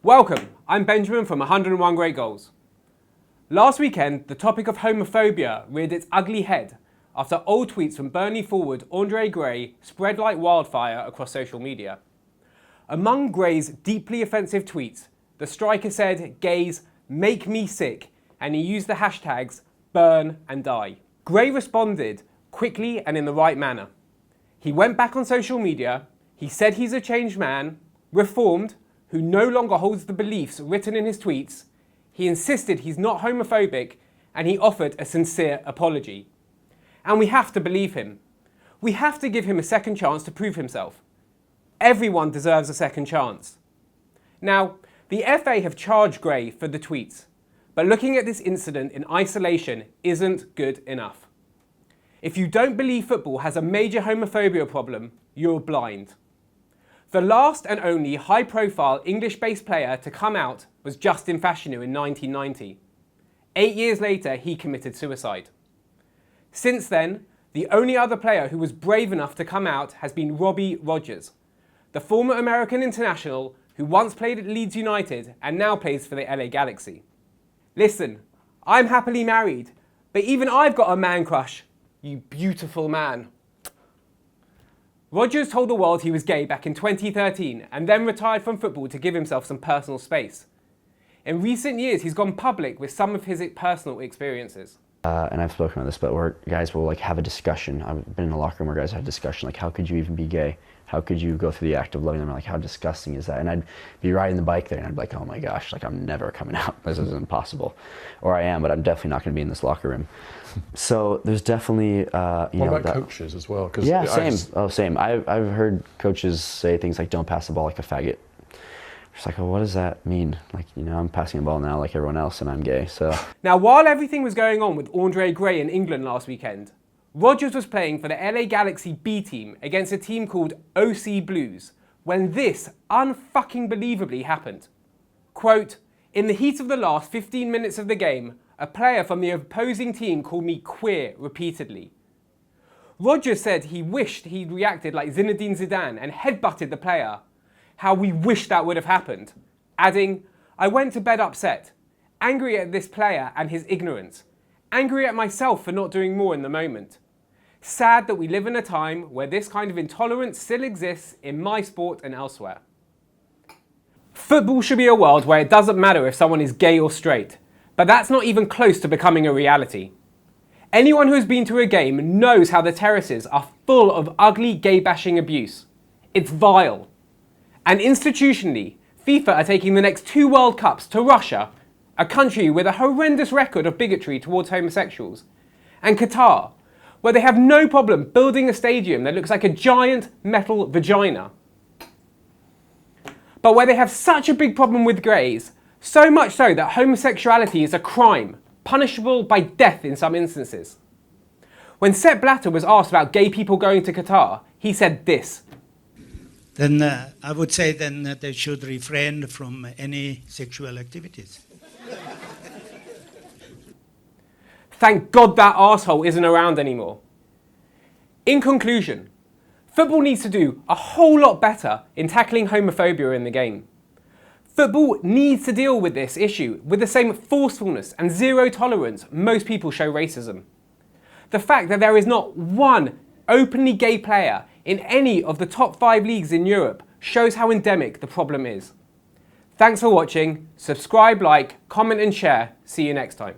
Welcome, I'm Benjamin from 101 Great Goals. Last weekend, the topic of homophobia reared its ugly head after old tweets from Burnley forward Andre Gray spread like wildfire across social media. Among Gray's deeply offensive tweets, the striker said, "Gays make me sick," and he used the hashtags burn and die. Gray responded quickly and in the right manner. He went back on social media, he said he's a changed man, reformed, who no longer holds the beliefs written in his tweets, he insisted he's not homophobic, and he offered a sincere apology. And we have to believe him. We have to give him a second chance to prove himself. Everyone deserves a second chance. Now, the FA have charged Gray for the tweets, but looking at this incident in isolation isn't good enough. If you don't believe football has a major homophobia problem, you're blind. The last and only high-profile English-based player to come out was Justin Fashanu in 1990. 8 years later, he committed suicide. Since then, the only other player who was brave enough to come out has been Robbie Rogers, the former American international who once played at Leeds United and now plays for the LA Galaxy. Listen, I'm happily married, but even I've got a man crush, you beautiful man. Rogers told the world he was gay back in 2013 and then retired from football to give himself some personal space. In recent years, he's gone public with some of his personal experiences. And I've spoken about this, but where guys will have a discussion. I've been in a locker room where guys have a discussion, how could you even be gay? How could you go through the act of loving them? How disgusting is that? And I'd be riding the bike there and I'd be like, oh my gosh, I'm never coming out. This is impossible. Or I am, but I'm definitely not going to be in this locker room. So there's definitely, what about coaches as well? Yeah, same. I've heard coaches say things like, don't pass the ball like a faggot. Just like, well, what does that mean? I'm passing the ball now like everyone else and I'm gay, so. Now, while everything was going on with Andre Gray in England last weekend, Rogers was playing for the LA Galaxy B team against a team called OC Blues when this unfucking believably happened. Quote, "In the heat of the last 15 minutes of the game, a player from the opposing team called me queer repeatedly. Rogers said he wished he'd reacted like Zinedine Zidane and headbutted the player. How we wish that would have happened. Adding, I went to bed upset, angry at this player and his ignorance, angry at myself for not doing more in the moment. Sad that we live in a time where this kind of intolerance still exists in my sport and elsewhere. Football should be a world where it doesn't matter if someone is gay or straight, but that's not even close to becoming a reality. Anyone who has been to a game knows how the terraces are full of ugly gay-bashing abuse. It's vile. And institutionally, FIFA are taking the next 2 World Cups to Russia, a country with a horrendous record of bigotry towards homosexuals, and Qatar, where they have no problem building a stadium that looks like a giant metal vagina. But where they have such a big problem with gays, so much so that homosexuality is a crime, punishable by death in some instances. When Sepp Blatter was asked about gay people going to Qatar, he said this. Then I would say then that they should refrain from any sexual activities. Thank God that arsehole isn't around anymore. In conclusion, football needs to do a whole lot better in tackling homophobia in the game. Football needs to deal with this issue with the same forcefulness and zero tolerance most people show racism. The fact that there is not one openly gay player in any of the top 5 leagues in Europe shows how endemic the problem is. Thanks for watching. Subscribe, like, comment and share. See you next time.